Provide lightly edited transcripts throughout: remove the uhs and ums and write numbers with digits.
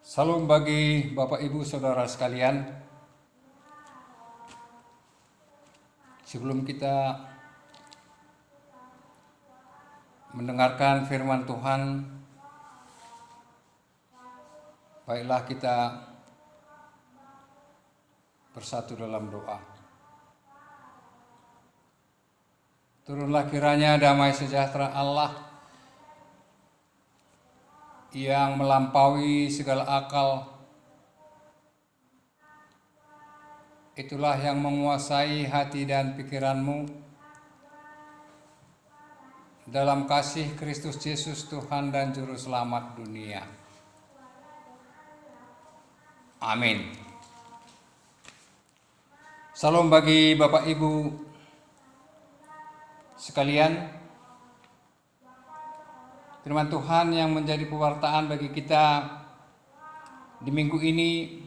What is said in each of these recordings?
Salam bagi Bapak Ibu Saudara sekalian. Sebelum kita mendengarkan firman Tuhan, baiklah kita bersatu dalam doa. Turunlah kiranya damai sejahtera Allah yang melampaui segala akal, itulah yang menguasai hati dan pikiranmu dalam kasih Kristus Yesus Tuhan dan Juru Selamat dunia. Amin. Salam bagi Bapak Ibu sekalian. Firman Tuhan yang menjadi pewartaan bagi kita di minggu ini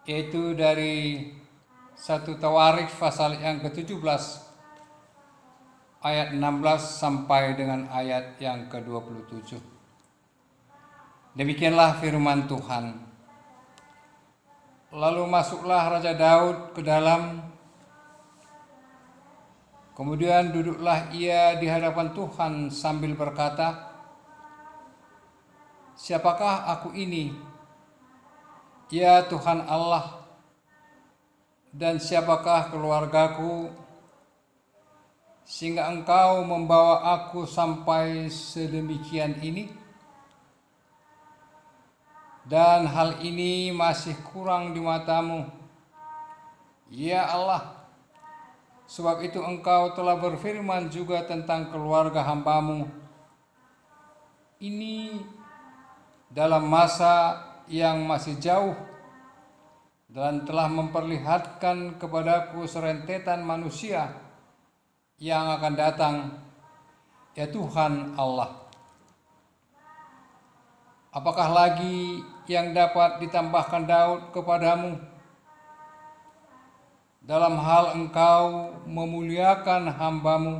yaitu dari 1 Tawarikh pasal yang ke-17 ayat 16 sampai dengan ayat yang ke-27. Demikianlah firman Tuhan. Lalu masuklah Raja Daud ke dalam, kemudian duduklah ia di hadapan Tuhan sambil berkata, "Siapakah aku ini, ya Tuhan Allah, dan siapakah keluargaku, sehingga Engkau membawa aku sampai sedemikian ini? Dan hal ini masih kurang di matamu, ya Allah. Sebab itu Engkau telah berfirman juga tentang keluarga hamba-Mu ini dalam masa yang masih jauh, dan telah memperlihatkan kepadaku serentetan manusia yang akan datang, ya Tuhan Allah. Apakah lagi yang dapat ditambahkan Daud kepadamu dalam hal Engkau memuliakan hamba-Mu?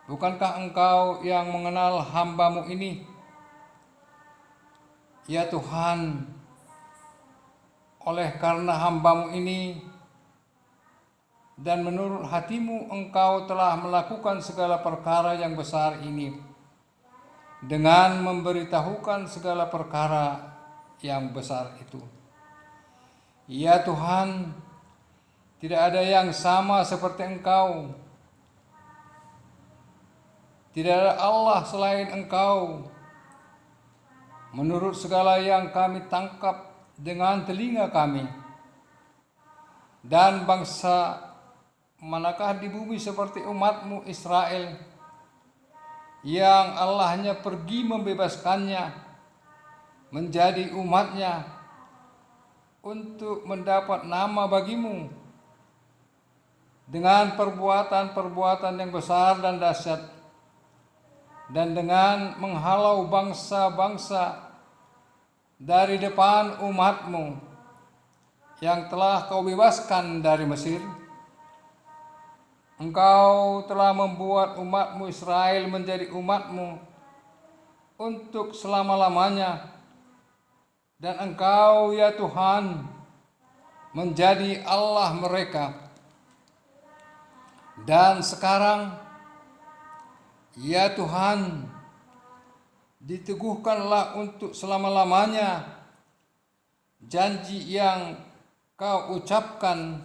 Bukankah Engkau yang mengenal hamba-Mu ini, ya Tuhan? Oleh karena hamba-Mu ini dan menurut hati-Mu Engkau telah melakukan segala perkara yang besar ini dengan memberitahukan segala perkara yang besar itu. Ya Tuhan, tidak ada yang sama seperti Engkau. Tidak ada Allah selain Engkau. Menurut segala yang kami tangkap dengan telinga kami, dan bangsa manakah di bumi seperti umat-Mu Israel, yang Allahnya pergi membebaskannya menjadi umatnya untuk mendapat nama bagi-Mu dengan perbuatan-perbuatan yang besar dan dahsyat, dan dengan menghalau bangsa-bangsa dari depan umat-Mu yang telah Kau bebaskan dari Mesir. Engkau telah membuat umat-Mu Israel menjadi umat-Mu untuk selama-lamanya, dan Engkau, ya Tuhan, menjadi Allah mereka. Dan sekarang, ya Tuhan, diteguhkanlah untuk selama-lamanya janji yang Kau ucapkan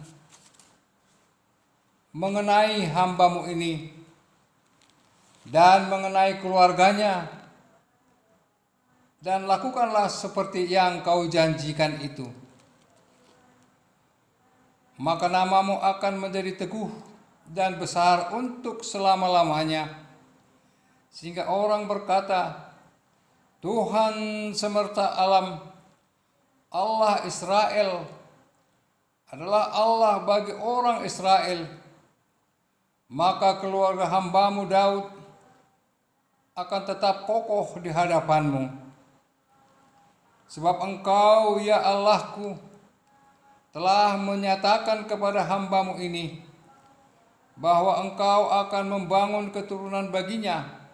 mengenai hamba-Mu ini dan mengenai keluarganya, dan lakukanlah seperti yang Kau janjikan itu. Maka nama-Mu akan menjadi teguh dan besar untuk selama-lamanya, sehingga orang berkata, Tuhan semesta alam, Allah Israel, adalah Allah bagi orang Israel. Maka keluarga hamba-Mu Daud akan tetap kokoh di hadapan-Mu. Sebab Engkau, ya Allahku, telah menyatakan kepada hamba-Mu ini bahwa Engkau akan membangun keturunan baginya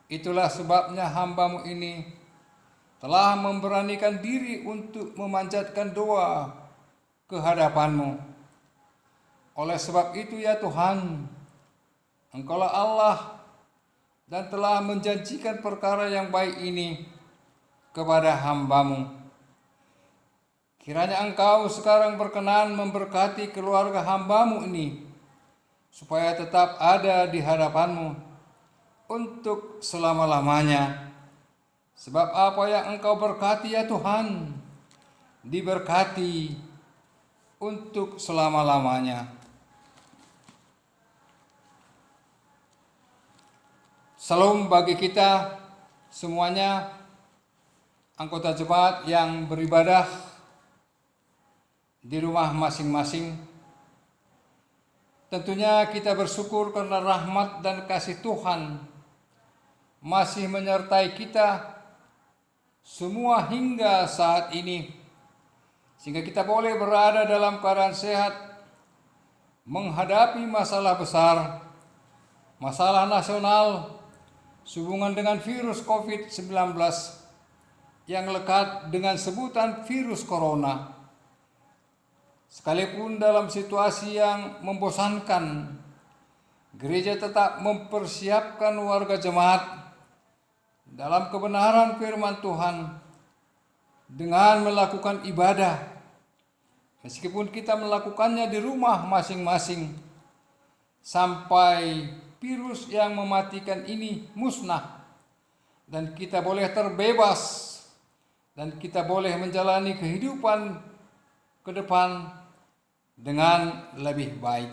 Itulah sebabnya hamba-Mu ini telah memberanikan diri untuk memanjatkan doa ke hadapan-Mu. Oleh sebab itu ya Tuhan, Engkaulah Allah dan telah menjanjikan perkara yang baik ini kepada hamba-Mu. Kiranya Engkau sekarang berkenan memberkati keluarga hamba-Mu ini, supaya tetap ada di hadapan-Mu untuk selama-lamanya. Sebab apa yang Engkau berkati ya Tuhan, diberkati untuk selama-lamanya. Salam bagi kita semuanya, anggota jemaat yang beribadah di rumah masing-masing. Tentunya kita bersyukur karena rahmat dan kasih Tuhan masih menyertai kita semua hingga saat ini, sehingga kita boleh berada dalam keadaan sehat menghadapi masalah besar, masalah nasional sehubungan dengan virus COVID-19 yang lekat dengan sebutan virus corona. Sekalipun dalam situasi yang membosankan, gereja tetap mempersiapkan warga jemaat dalam kebenaran firman Tuhan dengan melakukan ibadah, meskipun kita melakukannya di rumah masing-masing, sampai virus yang mematikan ini musnah dan kita boleh terbebas dan kita boleh menjalani kehidupan ke depan dengan lebih baik.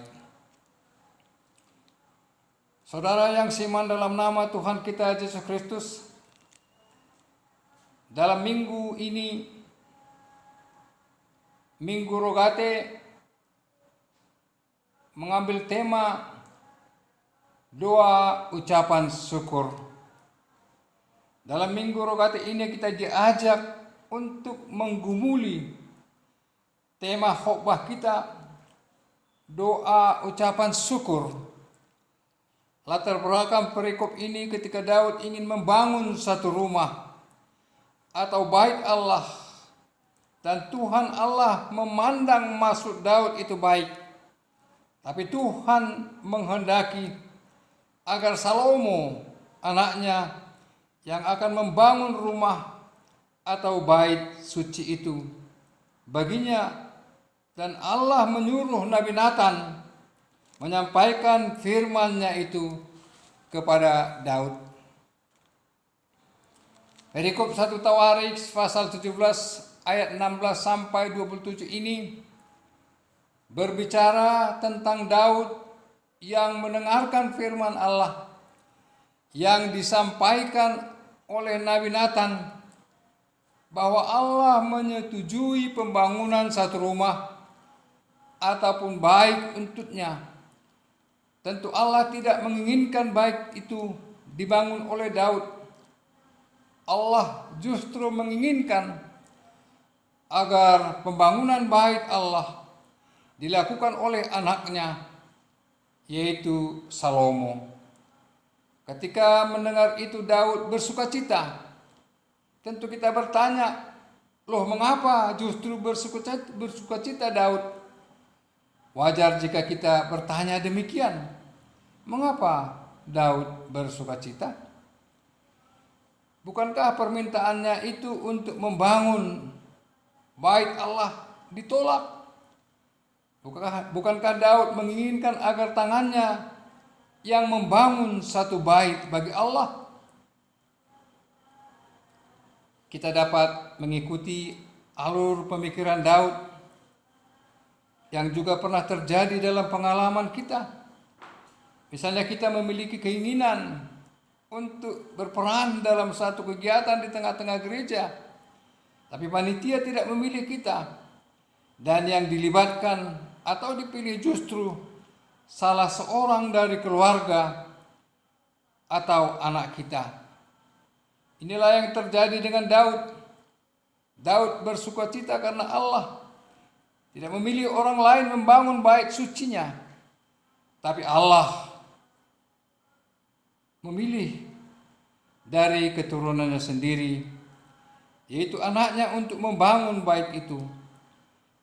Saudara yang seiman dalam nama Tuhan kita Yesus Kristus, dalam minggu ini, Minggu Rogate, mengambil tema doa ucapan syukur. Dalam Minggu Rogate ini kita diajak untuk menggumuli tema khotbah kita, doa ucapan syukur. Latar belakang perikop ini ketika Daud ingin membangun satu rumah atau bait Allah, dan Tuhan Allah memandang maksud Daud itu baik, tapi Tuhan menghendaki agar Salomo anaknya yang akan membangun rumah atau bait suci itu baginya. Dan Allah menyuruh Nabi Nathan menyampaikan firman-Nya itu kepada Daud. Perikop 1 Tawarik pasal 17 ayat 16 sampai 27 ini berbicara tentang Daud yang mendengarkan firman Allah yang disampaikan oleh Nabi Nathan, bahwa Allah menyetujui pembangunan satu rumah ataupun baik untuknya. Tentu Allah tidak menginginkan baik itu dibangun oleh Daud. Allah justru menginginkan agar pembangunan bait Allah dilakukan oleh anaknya, yaitu Salomo. Ketika mendengar itu Daud bersukacita. Tentu kita bertanya, loh mengapa justru bersukacita Daud? Wajar jika kita bertanya demikian. Mengapa Daud bersukacita? Bukankah permintaannya itu untuk membangun bait Allah ditolak? Bukankah Daud menginginkan agar tangannya yang membangun satu bait bagi Allah? Kita dapat mengikuti alur pemikiran Daud yang juga pernah terjadi dalam pengalaman kita. Misalnya kita memiliki keinginan untuk berperan dalam satu kegiatan di tengah-tengah gereja, tapi panitia tidak memilih kita, dan yang dilibatkan atau dipilih justru salah seorang dari keluarga atau anak kita. Inilah yang terjadi dengan Daud. Daud bersukacita karena Allah tidak memilih orang lain membangun bait sucinya, tapi Allah memilih dari keturunannya sendiri, yaitu anaknya untuk membangun bait itu.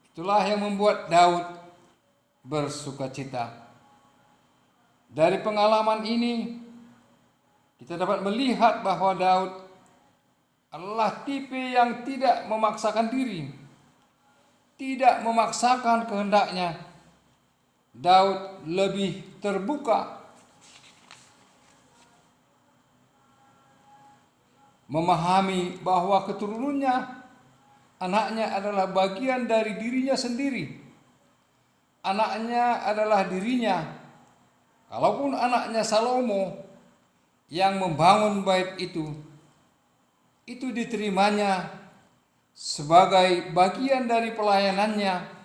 Itulah yang membuat Daud bersukacita. Dari pengalaman ini kita dapat melihat bahwa Daud adalah tipe yang tidak memaksakan diri, tidak memaksakan kehendaknya. Daud lebih terbuka, memahami bahwa keturunannya, anaknya adalah bagian dari dirinya sendiri. Anaknya adalah dirinya. Kalaupun anaknya Salomo yang membangun bait itu diterimanya sebagai bagian dari pelayanannya,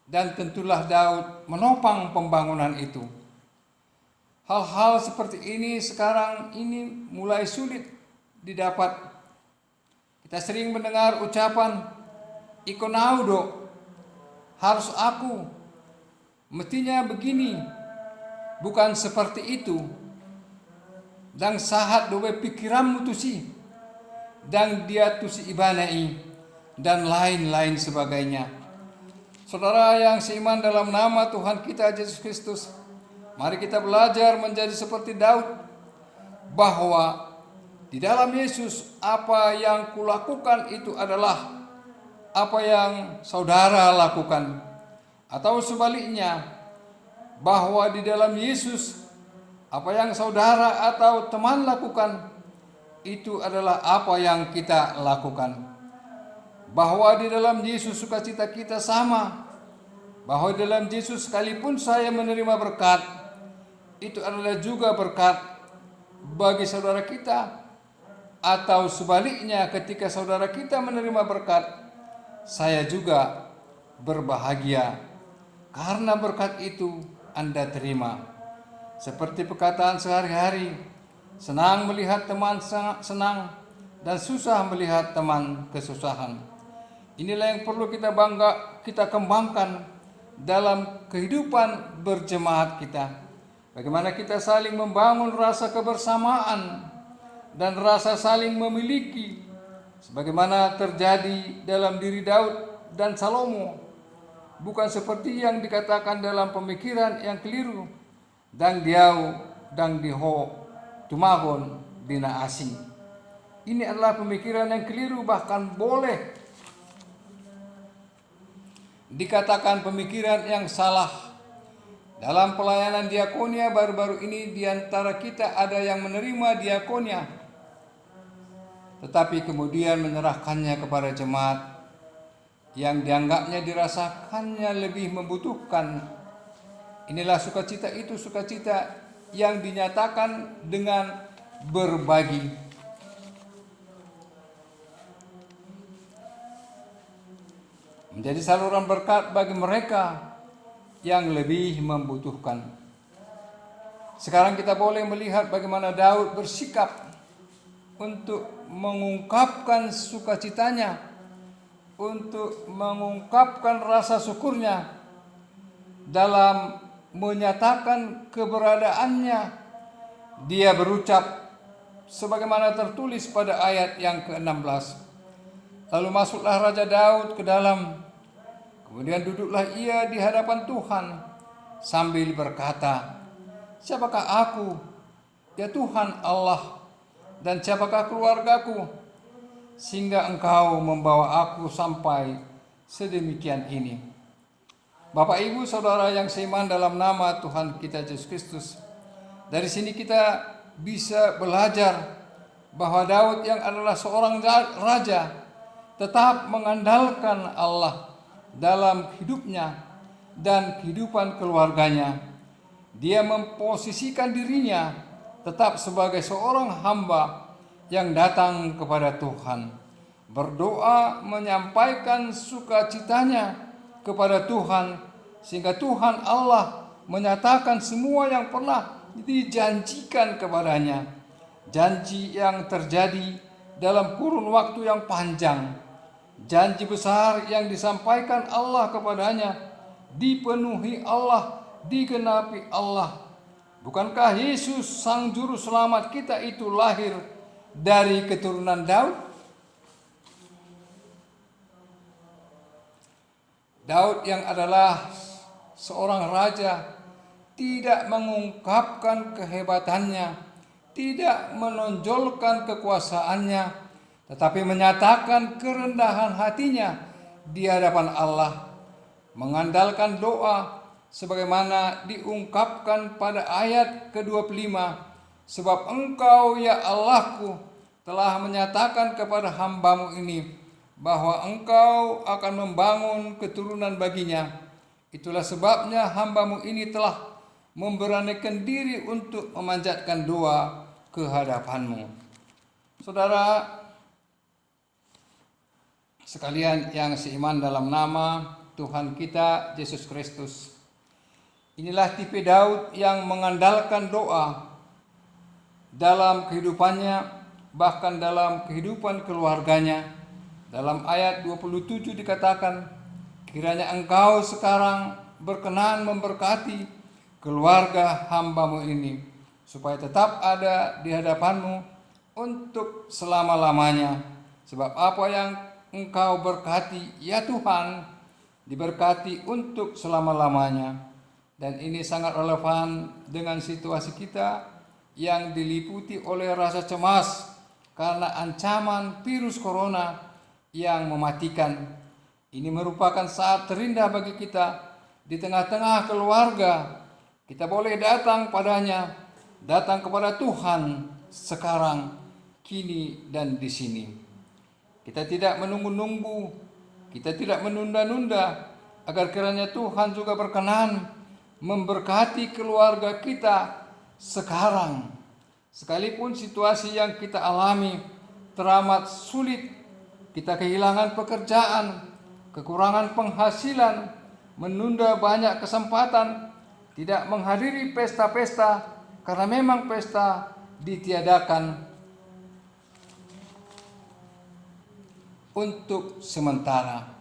dan tentulah Daud menopang pembangunan itu. Hal-hal seperti ini sekarang ini mulai sulit didapat. Kita sering mendengar ucapan ikonaudo, harus aku, mestinya begini, bukan seperti itu, dan sahat dobe pikiranmu tusi, dan dia tusi ibanai, dan lain-lain sebagainya. Saudara yang seiman dalam nama Tuhan kita Yesus Kristus, mari kita belajar menjadi seperti Daud, bahwa di dalam Yesus apa yang kulakukan itu adalah apa yang saudara lakukan, atau sebaliknya, bahwa di dalam Yesus apa yang saudara atau teman lakukan itu adalah apa yang kita lakukan. Bahwa di dalam Yesus sukacita kita sama, bahwa di dalam Yesus sekalipun saya menerima berkat, itu adalah juga berkat bagi saudara kita, atau sebaliknya, ketika saudara kita menerima berkat, saya juga berbahagia karena berkat itu Anda terima. Seperti perkataan sehari-hari, senang melihat teman senang dan susah melihat teman kesusahan. Inilah yang perlu kita kembangkan dalam kehidupan berjemaat kita. Bagaimana kita saling membangun rasa kebersamaan dan rasa saling memiliki, sebagaimana terjadi dalam diri Daud dan Salomo. Bukan seperti yang dikatakan dalam pemikiran yang keliru, dan diau dan diho tumagon dina asing. Ini adalah pemikiran yang keliru, bahkan boleh dikatakan pemikiran yang salah. Dalam pelayanan diakonia baru-baru ini, di antara kita ada yang menerima diakonia, tetapi kemudian menyerahkannya kepada jemaat yang dianggapnya dirasakannya lebih membutuhkan. Inilah sukacita itu, sukacita yang dinyatakan dengan berbagi. Menjadi saluran berkat bagi mereka yang lebih membutuhkan. Sekarang kita boleh melihat bagaimana Daud bersikap untuk mengungkapkan sukacitanya, untuk mengungkapkan rasa syukurnya dalam menyatakan keberadaannya. Dia berucap sebagaimana tertulis pada ayat yang ke-16. Lalu masuklah Raja Daud ke dalam, kemudian duduklah ia di hadapan Tuhan sambil berkata, siapakah aku, ya Tuhan Allah, dan siapakah keluargaku, sehingga Engkau membawa aku sampai sedemikian ini. Bapak Ibu Saudara yang seiman dalam nama Tuhan kita Yesus Kristus, dari sini kita bisa belajar bahwa Daud yang adalah seorang raja tetap mengandalkan Allah dalam hidupnya dan kehidupan keluarganya. Dia memposisikan dirinya tetap sebagai seorang hamba yang datang kepada Tuhan, berdoa menyampaikan sukacitanya kepada Tuhan, sehingga Tuhan Allah menyatakan semua yang pernah dijanjikan kepadanya. Janji yang terjadi dalam kurun waktu yang panjang, janji besar yang disampaikan Allah kepadanya, dipenuhi Allah, digenapi Allah. Bukankah Yesus Sang Juru Selamat kita itu lahir dari keturunan Daud? Daud yang adalah seorang raja tidak mengungkapkan kehebatannya, tidak menonjolkan kekuasaannya, tetapi menyatakan kerendahan hatinya di hadapan Allah, mengandalkan doa sebagaimana diungkapkan pada ayat ke-25, sebab Engkau ya Allahku telah menyatakan kepada hamba-Mu ini bahwa Engkau akan membangun keturunan baginya. Itulah sebabnya hamba-Mu ini telah memberanikan diri untuk memanjatkan doa ke hadapan-Mu. Saudara sekalian yang seiman dalam nama Tuhan kita Yesus Kristus, inilah tipe Daud yang mengandalkan doa dalam kehidupannya, bahkan dalam kehidupan keluarganya. Dalam ayat 27 dikatakan, kiranya Engkau sekarang berkenan memberkati keluarga hamba-Mu ini, supaya tetap ada di hadapan-Mu untuk selama-lamanya. Sebab apa yang Engkau berkati, ya Tuhan, diberkati untuk selama-lamanya. Dan ini sangat relevan dengan situasi kita yang diliputi oleh rasa cemas karena ancaman virus corona yang mematikan. Ini merupakan saat terindah bagi kita. Di tengah-tengah keluarga, kita boleh datang padanya, datang kepada Tuhan sekarang, kini, dan di sini. Kita tidak menunggu-nunggu, kita tidak menunda-nunda, agar kiranya Tuhan juga berkenan memberkati keluarga kita sekarang. Sekalipun situasi yang kita alami teramat sulit, kita kehilangan pekerjaan, kekurangan penghasilan, menunda banyak kesempatan, tidak menghadiri pesta-pesta karena memang pesta ditiadakan untuk sementara.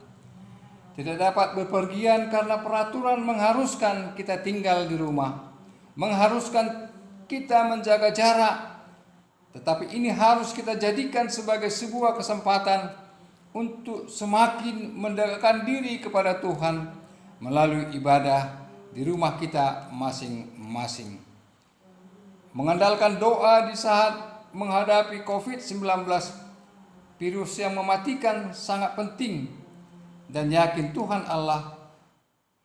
Tidak dapat bepergian karena peraturan mengharuskan kita tinggal di rumah, mengharuskan kita menjaga jarak. Tetapi ini harus kita jadikan sebagai sebuah kesempatan untuk semakin mendekatkan diri kepada Tuhan melalui ibadah di rumah kita masing-masing. Mengandalkan doa di saat menghadapi COVID-19, virus yang mematikan, sangat penting, dan yakin Tuhan Allah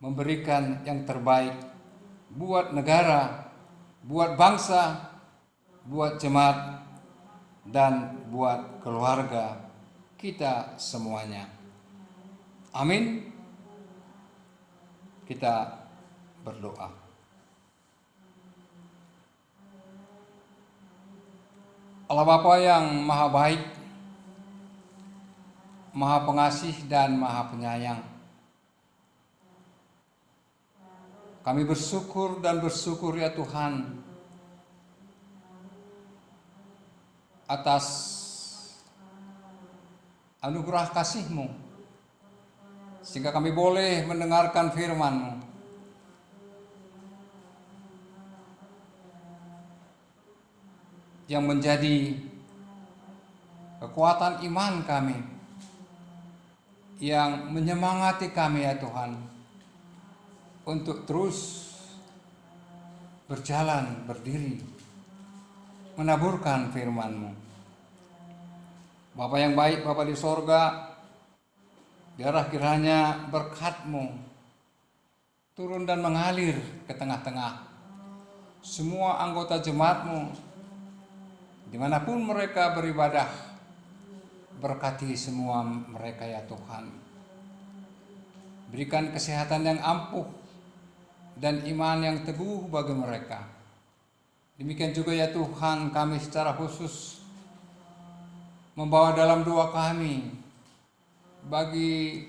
memberikan yang terbaik buat negara, buat bangsa, buat jemaat, dan buat keluarga kita semuanya. Amin. Kita berdoa. Allah Bapa yang Maha Baik, Maha Pengasih dan Maha Penyayang, kami bersyukur dan bersyukur ya Tuhan atas anugerah kasih-Mu, sehingga kami boleh mendengarkan firman-Mu. Yang menjadi kekuatan iman kami, yang menyemangati kami ya Tuhan, untuk terus berjalan, berdiri, menaburkan firman-Mu. Bapa yang baik, Bapa di sorga, biarlah kiranya berkat-Mu turun dan mengalir ke tengah-tengah semua anggota jemaat-Mu, dimanapun mereka beribadah. Berkati semua mereka ya Tuhan. Berikan kesehatan yang ampuh dan iman yang teguh bagi mereka. Demikian juga ya Tuhan, kami secara khusus membawa dalam doa kami bagi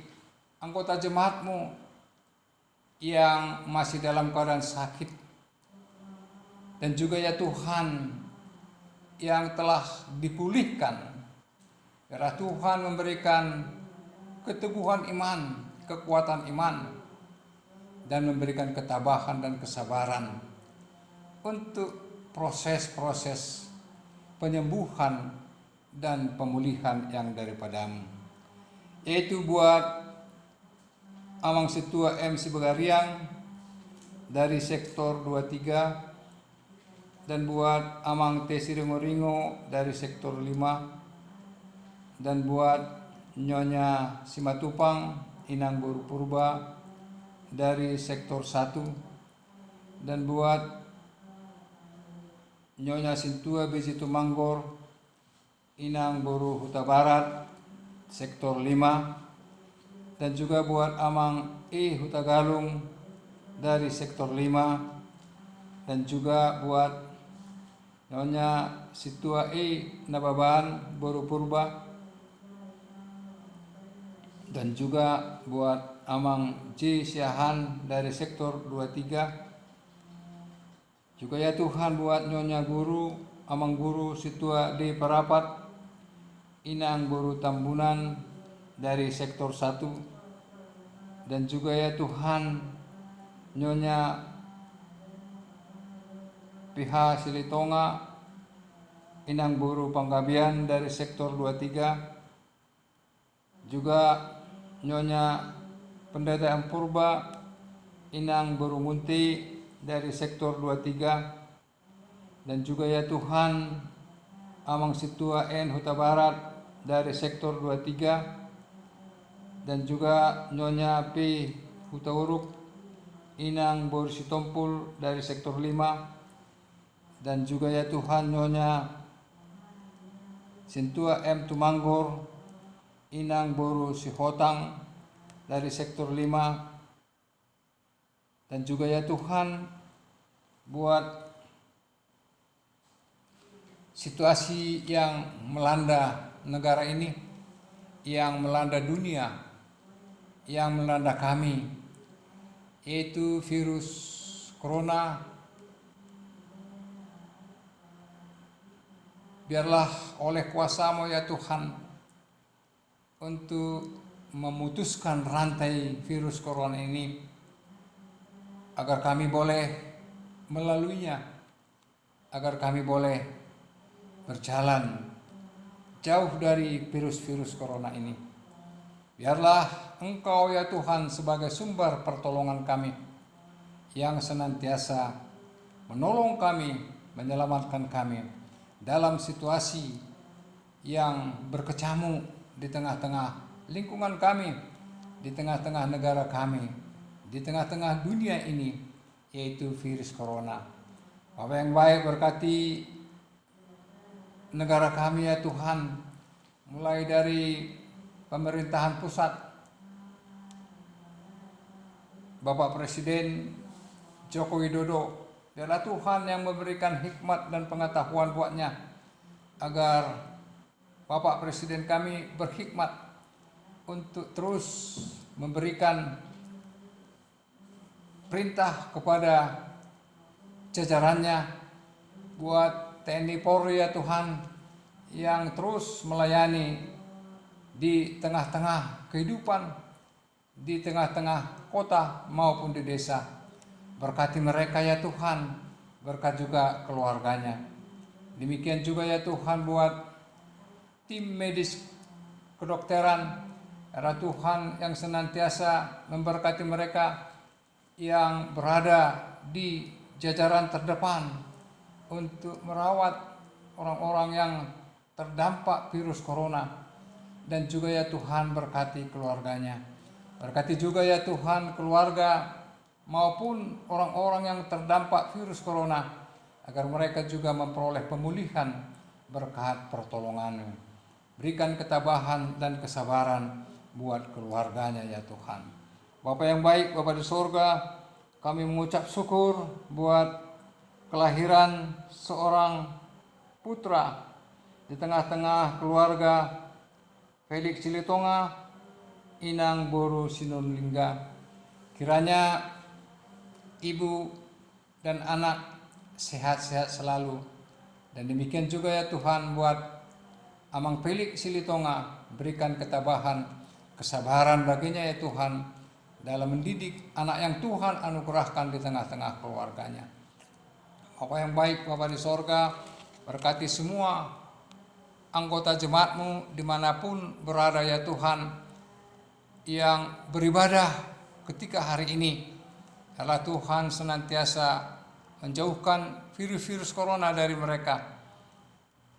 anggota jemaat-Mu yang masih dalam keadaan sakit, dan juga ya Tuhan yang telah dipulihkan. Biarlah Tuhan memberikan keteguhan iman, kekuatan iman, dan memberikan ketabahan dan kesabaran untuk proses-proses penyembuhan dan pemulihan yang daripadamu. Yaitu buat Amang Situa M. Sibagariang dari sektor 23, dan buat Amang T. Siringo dari sektor 5, dan buat Nyonya Simatupang Inang Boru Purba dari sektor 1, dan buat Nyonya Sintua Biji Tumanggor Inang Boru Huta Barat sektor 5, dan juga buat Amang E. Huta Galung dari sektor 5, dan juga buat Nyonya Situa E. Nababan Boru Purba, dan juga buat Amang J. Siahan dari sektor 23. Juga ya Tuhan buat Nyonya Guru, Amang Guru Situa D. Parapat Inang Boru Tambunan dari sektor 1, dan juga ya Tuhan Nyonya Piha Silitonga Inang Boru Panggabian dari sektor 23, juga Nyonya Pendeta Purba Inang Boru Munti dari sektor 23, dan juga ya Tuhan Amang Situa N. Huta Barat dari sektor 23, dan juga Nyonya P. Huta Uruk Inang Boru Sitompul dari sektor 5, dan juga ya Tuhan Nyonya Sintua M. Tumanggor Inang Boru Sihotang dari sektor 5, dan juga ya Tuhan buat situasi yang melanda negara ini, yang melanda dunia, yang melanda kami, yaitu virus corona. Biarlah oleh kuasa-Mu ya Tuhan untuk memutuskan rantai virus corona ini, agar kami boleh melaluinya, agar kami boleh berjalan jauh dari virus-virus corona ini. Biarlah Engkau ya Tuhan sebagai sumber pertolongan kami, yang senantiasa menolong kami, menyelamatkan kami dalam situasi yang berkecamuk di tengah-tengah lingkungan kami, di tengah-tengah negara kami, di tengah-tengah dunia ini, yaitu virus corona. Bapa yang baik, berkati negara kami ya Tuhan, mulai dari pemerintahan pusat, Bapak Presiden Joko Widodo. Biarlah Tuhan yang memberikan hikmat dan pengetahuan buatnya, agar Bapak Presiden kami berhikmat untuk terus memberikan perintah kepada jajarannya, buat TNI Polri ya Tuhan, yang terus melayani di tengah-tengah kehidupan, di tengah-tengah kota maupun di desa. Berkati mereka ya Tuhan, berkat juga keluarganya. Demikian juga ya Tuhan buat tim medis kedokteran, ya Tuhan, yang senantiasa memberkati mereka yang berada di jajaran terdepan untuk merawat orang-orang yang terdampak virus corona. Dan juga ya Tuhan berkati keluarganya. Berkati juga ya Tuhan keluarga maupun orang-orang yang terdampak virus corona, agar mereka juga memperoleh pemulihan berkat pertolongan-Mu. Berikan ketabahan dan kesabaran buat keluarganya ya Tuhan. Bapa yang baik, Bapa di surga, kami mengucap syukur buat kelahiran seorang putra di tengah-tengah keluarga Felix Silitonga Inang Boru Sinulingga. Kiranya ibu dan anak sehat-sehat selalu. Dan demikian juga ya Tuhan buat Amang Felix Silitonga, berikan ketabahan, kesabaran baginya ya Tuhan, dalam mendidik anak yang Tuhan anugerahkan di tengah-tengah keluarganya. Bapa yang baik, Bapa di sorga, berkati semua anggota jemaat-Mu dimanapun berada ya Tuhan, yang beribadah ketika hari ini. Allah Tuhan senantiasa menjauhkan virus-virus corona dari mereka.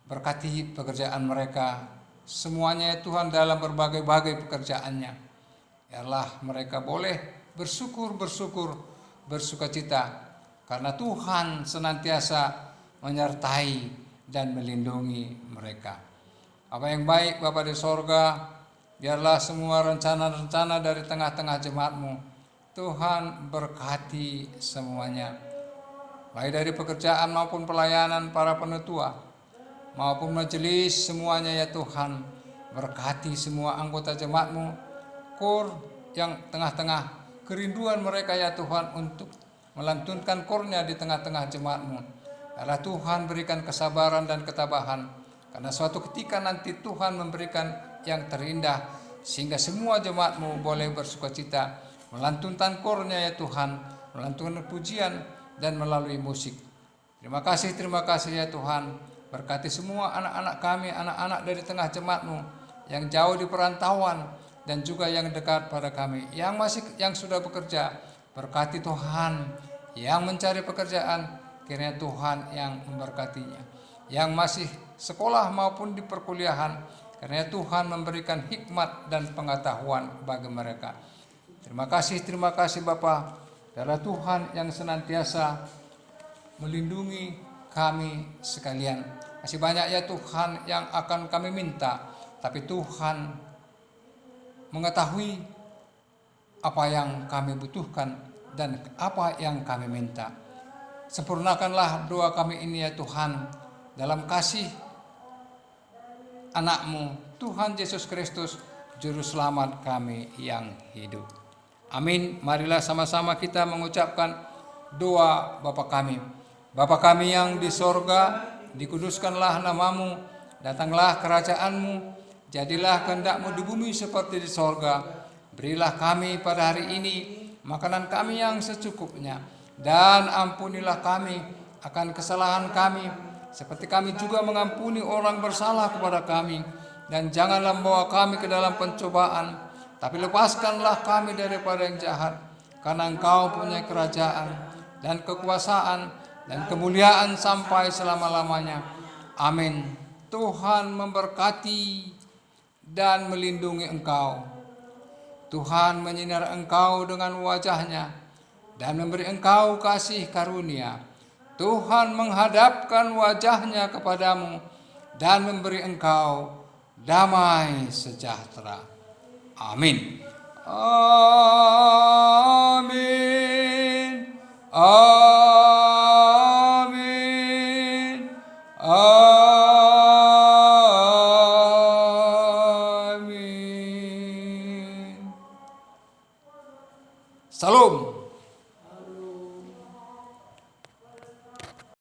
Berkati pekerjaan mereka, semuanya ya Tuhan dalam berbagai-bagai pekerjaannya. Biarlah mereka boleh bersukacita, karena Tuhan senantiasa menyertai dan melindungi mereka. Apa yang baik Bapa di sorga, biarlah semua rencana-rencana dari tengah-tengah jemaat-Mu, Tuhan berkati semuanya. Baik dari pekerjaan maupun pelayanan para penetua, maupun majelis semuanya ya Tuhan. Berkati semua anggota jemaat-Mu, kor yang tengah-tengah kerinduan mereka ya Tuhan untuk melantunkan kornya di tengah-tengah jemaat-Mu. Allah Tuhan berikan kesabaran dan ketabahan, karena suatu ketika nanti Tuhan memberikan yang terindah, sehingga semua jemaat-Mu boleh bersukacita melantunkan kornya ya Tuhan, melantunkan pujian dan melalui musik. Terima kasih ya Tuhan. Berkati semua anak-anak kami, anak-anak dari tengah jemaat-Mu yang jauh di perantauan dan juga yang dekat pada kami, yang sudah bekerja. Berkati Tuhan, yang mencari pekerjaan, kiranya Tuhan yang memberkatinya. Yang masih sekolah maupun di perkuliahan, kiranya Tuhan memberikan hikmat dan pengetahuan bagi mereka. Terima kasih Bapa, adalah Tuhan yang senantiasa melindungi kami sekalian. Masih banyak ya Tuhan yang akan kami minta, tapi Tuhan mengetahui apa yang kami butuhkan dan apa yang kami minta. Sempurnakanlah doa kami ini ya Tuhan, dalam kasih anak-Mu, Tuhan Yesus Kristus, Juru Selamat kami yang hidup. Amin. Marilah sama-sama kita mengucapkan doa Bapa kami. Bapa kami yang di sorga, dikuduskanlah nama-Mu, datanglah kerajaan-Mu, jadilah kehendak-Mu di bumi seperti di sorga. Berilah kami pada hari ini makanan kami yang secukupnya, dan ampunilah kami akan kesalahan kami, seperti kami juga mengampuni orang bersalah kepada kami. Dan janganlah membawa kami ke dalam pencobaan, tapi lepaskanlah kami daripada yang jahat, karena Engkau punya kerajaan dan kekuasaan dan kemuliaan sampai selama-lamanya. Amin. Tuhan memberkati dan melindungi engkau. Tuhan menyinari engkau dengan wajah-Nya dan memberi engkau kasih karunia. Tuhan menghadapkan wajah-Nya kepadamu dan memberi engkau damai sejahtera. Amin. Amin. Amin. Amin. Salam.